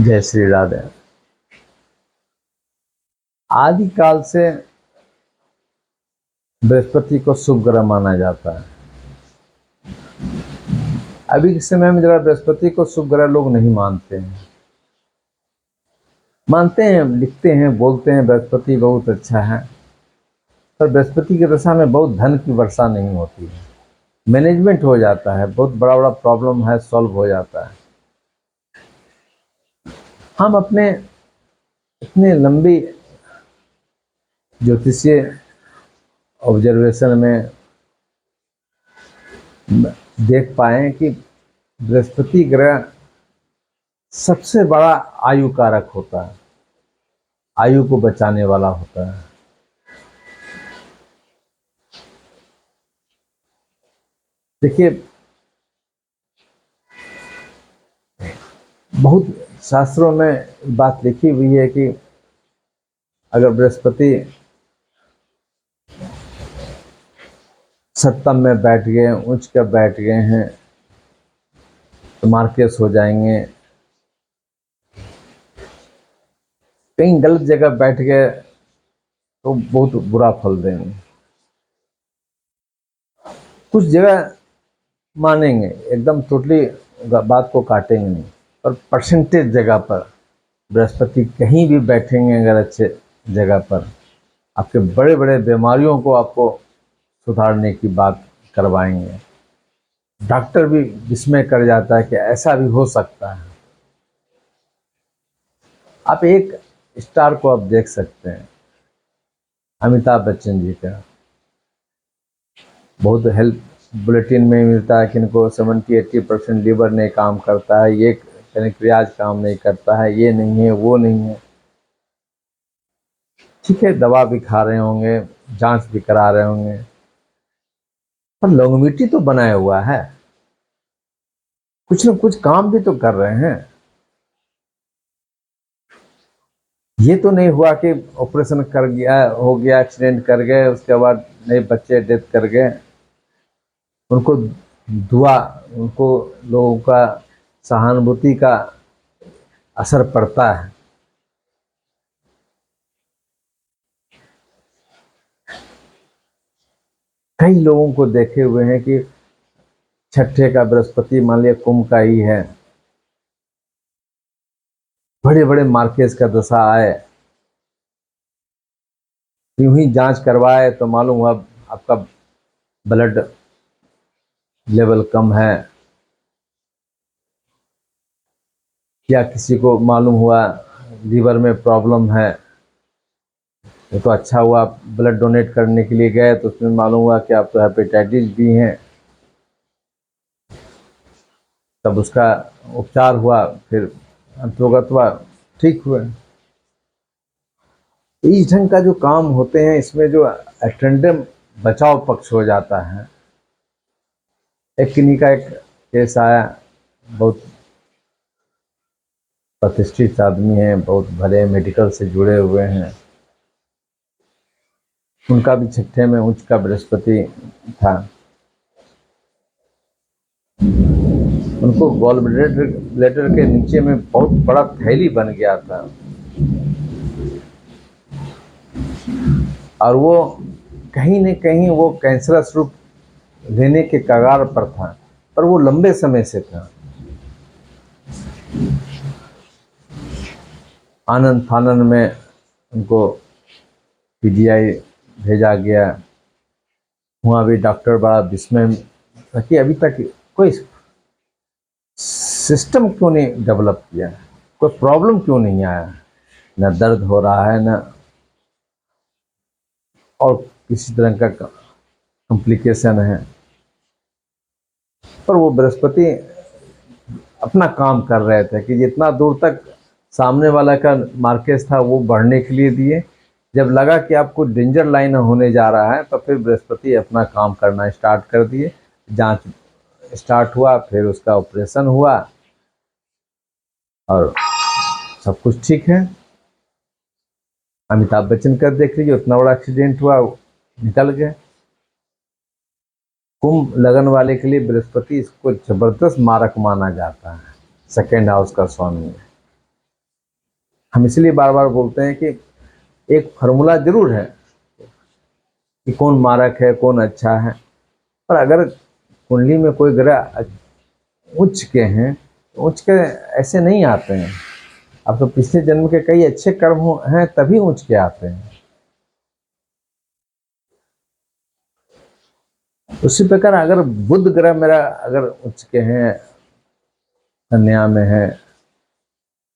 जय श्री राधे। आदिकाल से बृहस्पति को शुभ ग्रह माना जाता है। अभी के समय में जरा बृहस्पति को शुभ ग्रह लोग नहीं मानते हैं। मानते हैं, लिखते हैं, बोलते हैं बृहस्पति बहुत अच्छा है, पर बृहस्पति की दशा में बहुत धन की वर्षा नहीं होती है। मैनेजमेंट हो जाता है, बहुत बड़ा बड़ा प्रॉब्लम है सॉल्व हो जाता है। हम अपने इतने लंबी ज्योतिषीय ऑब्जर्वेशन में देख पाए कि बृहस्पति ग्रह सबसे बड़ा आयु कारक होता है, आयु को बचाने वाला होता है। देखिए, बहुत शास्त्रों में बात लिखी हुई है कि अगर बृहस्पति सप्तम में बैठ गए, उच्च का बैठ गए हैं तो मार्केस हो जाएंगे। कहीं गलत जगह बैठ गए तो बहुत बुरा फल देंगे। कुछ जगह मानेंगे, एकदम टोटली बात को काटेंगे नहीं, पर परसेंटेज जगह पर बृहस्पति कहीं भी बैठेंगे अगर अच्छे जगह पर, आपके बड़े बड़े बीमारियों को आपको सुधारने की बात करवाएंगे। डॉक्टर भी विस्मय कर जाता है कि ऐसा भी हो सकता है। आप एक स्टार को आप देख सकते हैं, अमिताभ बच्चन जी का बहुत हेल्थ बुलेटिन में मिलता है कि इनको 70-80% लीवर नहीं काम करता है, ये पैनक्रियाज काम नहीं करता है, ये नहीं है, वो नहीं है। ठीक है, दवा भी खा रहे होंगे, जांच भी करा रहे होंगे, पर लॉन्गेविटी तो बनाया हुआ है, कुछ न कुछ काम भी तो कर रहे हैं। ये तो नहीं हुआ कि ऑपरेशन कर गया, हो गया, एक्सीडेंट कर गए, उसके बाद नए बच्चे डेथ कर गए। उनको दुआ, उनको लोगों का सहानुभूति का असर पड़ता है। कई लोगों को देखे हुए हैं कि छठे का बृहस्पति मान लिया कुंभ का ही है, बड़े बड़े मार्केस का दशा आए, यूं ही जांच करवाए तो मालूम हुआ आपका ब्लड लेवल कम है, या किसी को मालूम हुआ लीवर में प्रॉब्लम है। ये तो अच्छा हुआ ब्लड डोनेट करने के लिए गए तो उसमें मालूम हुआ कि आप तो हेपेटाइटिस बी हैं, तब उसका उपचार हुआ, फिर अंतर्गत हुआ, ठीक हुआ। इस ढंग का जो काम होते हैं, इसमें जो अटेंडम बचाव पक्ष हो जाता है। एक किन्हीं का एक केस आया, बहुत प्रतिष्ठित आदमी हैं, बहुत भले मेडिकल से जुड़े हुए हैं, उनका भी छठे में उच्च का बृहस्पति था। उनको गॉल ब्लैडर के नीचे में बहुत बड़ा थैली बन गया था, और वो कहीं न कहीं वो कैंसरस रूप लेने के कगार पर था, पर वो लंबे समय से था। आनंद फानन में उनको पीजीआई भेजा गया, वहाँ भी डॉक्टर बड़ा विस्मय था कि अभी तक कोई सिस्टम क्यों नहीं डेवलप किया, कोई प्रॉब्लम क्यों नहीं आया, न दर्द हो रहा है, न और किसी तरह का कॉम्प्लिकेशन है। पर वो बृहस्पति अपना काम कर रहे थे कि जितना दूर तक सामने वाला का मार्केस था वो बढ़ने के लिए दिए। जब लगा कि आपको डेंजर लाइन होने जा रहा है तो फिर बृहस्पति अपना काम करना स्टार्ट कर दिए। जांच स्टार्ट हुआ, फिर उसका ऑपरेशन हुआ और सब कुछ ठीक है। अमिताभ बच्चन का देख लीजिए, उतना बड़ा एक्सीडेंट हुआ, निकल गए। कुंभ लगन वाले के लिए बृहस्पति इसको जबरदस्त मारक माना जाता है, सेकेंड हाउस का स्वामी है। हम इसलिए बार बार बोलते हैं कि एक फार्मूला जरूर है कि कौन मारक है, कौन अच्छा है, पर अगर कुंडली में कोई ग्रह उच्च के हैं, तो उच्च के ऐसे नहीं आते हैं। अब तो पिछले जन्म के कई अच्छे कर्म हैं तभी उच्च के आते हैं। उसी प्रकार अगर बुध ग्रह मेरा अगर उच्च के हैं, कन्या में है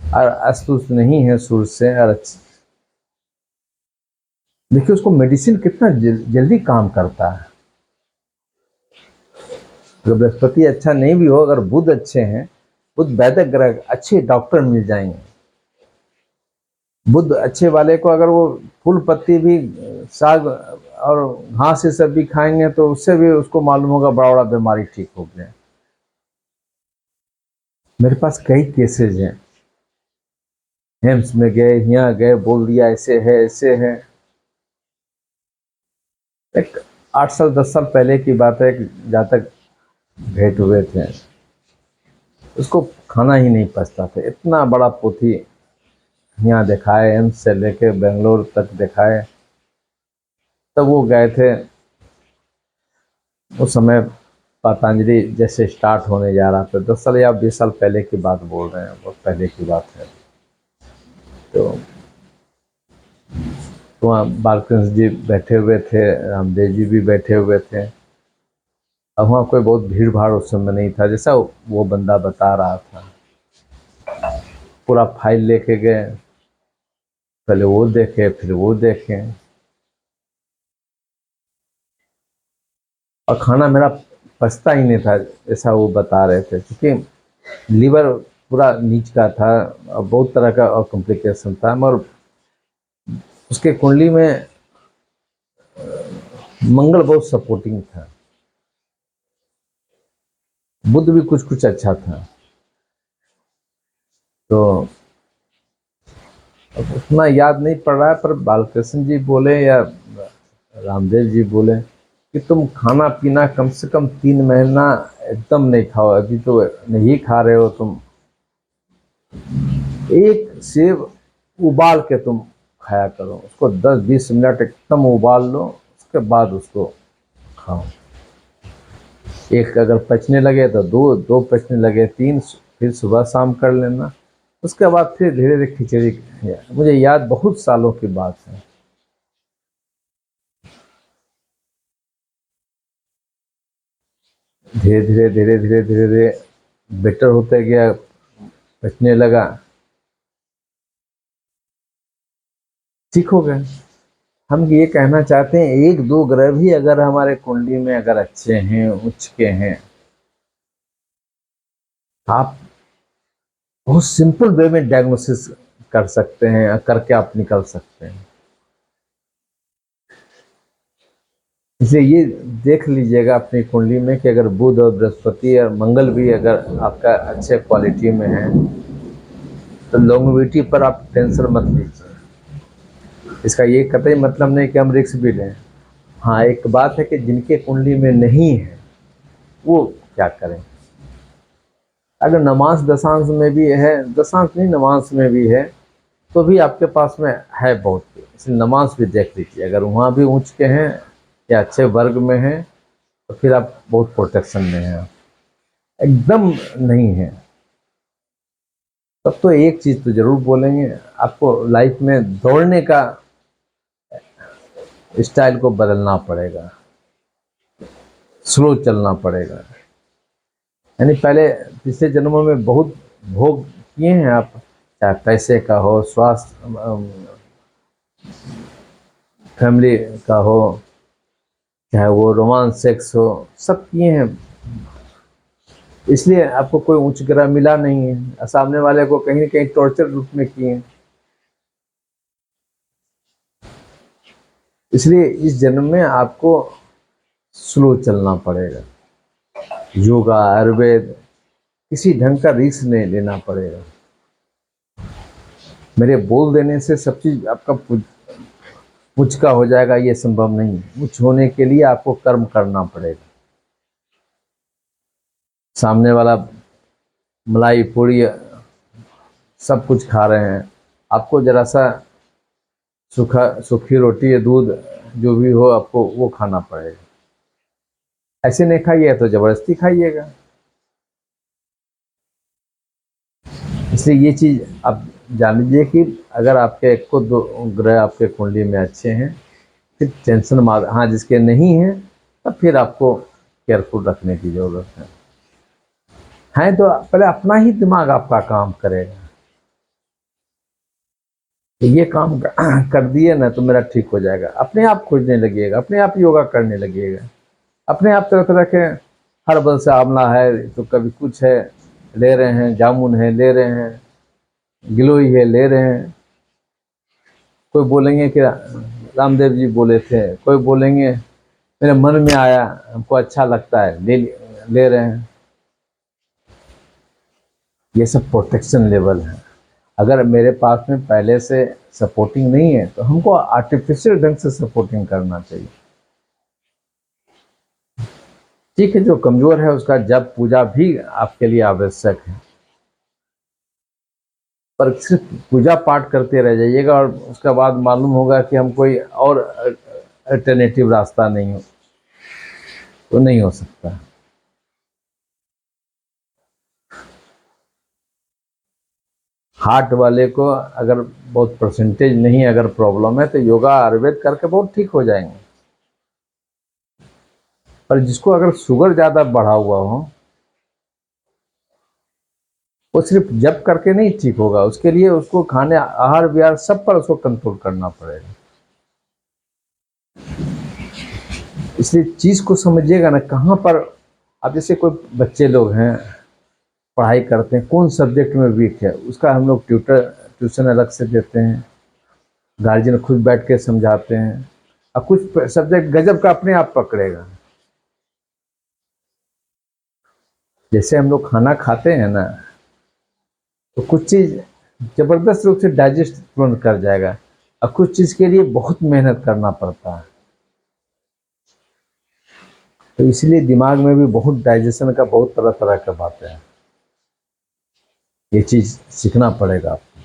और अस्तुत नहीं है सूर्य से, और देखिए उसको मेडिसिन कितना जल्दी काम करता है। अगर बृहस्पति अच्छा नहीं भी हो, अगर बुध अच्छे हैं, बुध वैदिक ग्रह, अच्छे डॉक्टर मिल जाएंगे। बुध अच्छे वाले को अगर वो फूल पत्ती भी, साग और घास से सब भी खाएंगे तो उससे भी उसको मालूम होगा बड़ा बड़ा बीमारी ठीक हो गया। मेरे पास कई केसेज हैं, एम्स में गए, यहाँ गए, बोल दिया ऐसे है ऐसे है। एक 8 साल 10 साल पहले की बात है, जहाँ तक भेंट हुए थे, उसको खाना ही नहीं पचता था। इतना बड़ा पोथी यहाँ दिखाए, एम्स से लेके बेंगलोर तक दिखाए। तब वो गए थे, उस समय पतंजलि जैसे स्टार्ट होने जा रहा था। 10 साल या 20 साल पहले की बात बोल रहे हैं, बहुत पहले की बात है। तो वहाँ बालकृष्ण जी बैठे हुए थे, रामदेव जी भी बैठे हुए थे। अब वहाँ कोई बहुत भीड़ भाड़ उस समय नहीं था, जैसा वो बंदा बता रहा था। पूरा फाइल लेके गए, पहले वो देखे फिर वो देखे, और खाना मेरा पचता ही नहीं था ऐसा वो बता रहे थे, क्योंकि लीवर पूरा नीच का था और बहुत तरह का और कॉम्प्लिकेशन था। मगर उसके कुंडली में मंगल बहुत सपोर्टिंग था, बुध भी कुछ कुछ अच्छा था। तो अब उतना याद नहीं पड़ रहा है, पर बालकृष्ण जी बोले या रामदेव जी बोले कि तुम खाना पीना कम से कम 3 महीना एकदम नहीं खाओ। अभी तो नहीं खा रहे हो तुम, एक सेब उबाल के तुम खाया करो, उसको 10-20 मिनट एकदम उबाल लो, उसके बाद उसको खाओ। एक अगर पचने लगे तो दो, दो पचने लगे 3, फिर सुबह शाम कर लेना। उसके बाद फिर धीरे धीरे खिचड़ी। मुझे याद बहुत सालों की बात है। धीरे धीरे धीरे धीरे धीरे धीरे बेटर होते गया, बचने लगा, ठीक हो गए। हम ये कहना चाहते हैं, एक दो ग्रह भी अगर हमारे कुंडली में अगर अच्छे हैं, उच्च के हैं, आप बहुत सिंपल वे में डायग्नोसिस कर सकते हैं, करके आप निकल सकते हैं। इसलिए ये देख लीजिएगा अपनी कुंडली में कि अगर बुध और बृहस्पति और मंगल भी अगर आपका अच्छे क्वालिटी में है, तो लॉन्गेविटी पर आप टेंशन मत लीजिए। इसका ये कतई मतलब नहीं कि हम रिस्क भी लें। हाँ, एक बात है कि जिनके कुंडली में नहीं है वो क्या करें। अगर नमाज दशांश में भी है, दशांश नहीं नमाज में भी है, तो भी आपके पास में है बहुत, इसलिए नमाज भी देख लीजिए। अगर वहाँ भी ऊंच के हैं या अच्छे वर्ग में हैं, तो फिर आप बहुत प्रोटेक्शन में हैं। एकदम नहीं है तब तो एक चीज़ तो ज़रूर बोलेंगे, आपको लाइफ में दौड़ने का स्टाइल को बदलना पड़ेगा, स्लो चलना पड़ेगा। यानी पहले पिछले जन्मों में बहुत भोग किए हैं आप, चाहे पैसे का हो, स्वास्थ्य, फैमिली का हो, चाहे वो रोमांस सेक्स हो, सब किए हैं। इसलिए आपको कोई उच्च ग्रह मिला नहीं है, सामने वाले को कहीं न कहीं टॉर्चर रूप में किए हैं। इसलिए इस जन्म में आपको स्लो चलना पड़ेगा। योगा, आयुर्वेद, किसी ढंग का रिस्क नहीं लेना पड़ेगा। मेरे बोल देने से सब चीज़ आपका उच्च का हो जाएगा, ये संभव नहीं है। उच्च होने के लिए आपको कर्म करना पड़ेगा। सामने वाला मलाई पूड़ी सब कुछ खा रहे हैं, आपको ज़रा सा सूखी रोटी या दूध जो भी हो आपको वो खाना पड़ेगा। ऐसे नहीं खाइए तो ज़बरदस्ती खाइएगा। इसलिए ये चीज़ आप जान लीजिए कि अगर आपके एक को दो ग्रह आपके कुंडली में अच्छे हैं, फिर टेंशन मार, हाँ जिसके नहीं है तब फिर आपको केयरफुल रखने की ज़रूरत है तो पहले अपना ही दिमाग आपका काम करेगा। तो ये काम कर दिए ना तो मेरा ठीक हो जाएगा, अपने आप खोजने लगिएगा, अपने आप योगा करने लगिएगा, अपने आप तरह तरह के हर्बल से आंवला है तो कभी कुछ है ले रहे हैं, जामुन है ले रहे हैं, गिलोई है ले रहे हैं। कोई बोलेंगे कि रामदेव जी बोले थे, कोई बोलेंगे मेरे मन में आया हमको अच्छा लगता है ले रहे हैं। ये सब प्रोटेक्शन लेवल है। अगर मेरे पास में पहले से सपोर्टिंग नहीं है तो हमको आर्टिफिशियल ढंग से सपोर्टिंग करना चाहिए। ठीक है, जो कमज़ोर है उसका जप पूजा भी आपके लिए आवश्यक है, पर सिर्फ पूजा पाठ करते रह जाइएगा और उसके बाद मालूम होगा कि हम कोई और अल्टरनेटिव रास्ता नहीं हो तो नहीं हो सकता। हार्ट वाले को अगर बहुत परसेंटेज नहीं अगर प्रॉब्लम है तो योगा आयुर्वेद करके बहुत ठीक हो जाएंगे, पर जिसको अगर शुगर ज़्यादा बढ़ा हुआ हो वो सिर्फ जप करके नहीं ठीक होगा, उसके लिए उसको खाने आहार विहार सब पर उसको कंट्रोल करना पड़ेगा। इसलिए चीज़ को समझिएगा ना, कहाँ पर अब जैसे कोई बच्चे लोग हैं पढ़ाई करते हैं, कौन सब्जेक्ट में वीक है उसका हम लोग ट्यूशन अलग से देते हैं, गार्जियन खुद बैठ के समझाते हैं, और कुछ सब्जेक्ट गजब का अपने आप पकड़ेगा। जैसे हम लोग खाना खाते हैं ना तो कुछ चीज़ ज़बरदस्त रूप से डाइजेस्ट तुरंत कर जाएगा और कुछ चीज़ के लिए बहुत मेहनत करना पड़ता है। तो इसलिए दिमाग में भी बहुत डाइजेशन का बहुत तरह तरह का बातें हैं, ये चीज़ सीखना पड़ेगा आपको।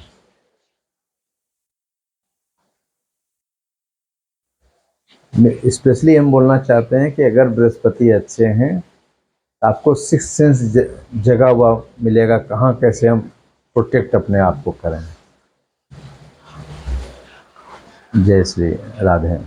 स्पेशली हम बोलना चाहते हैं कि अगर बृहस्पति अच्छे हैं तो आपको सिक्स सेंस जगा हुआ मिलेगा, कहाँ कैसे हम प्रोटेक्ट अपने आप को करें। जय श्री राधे।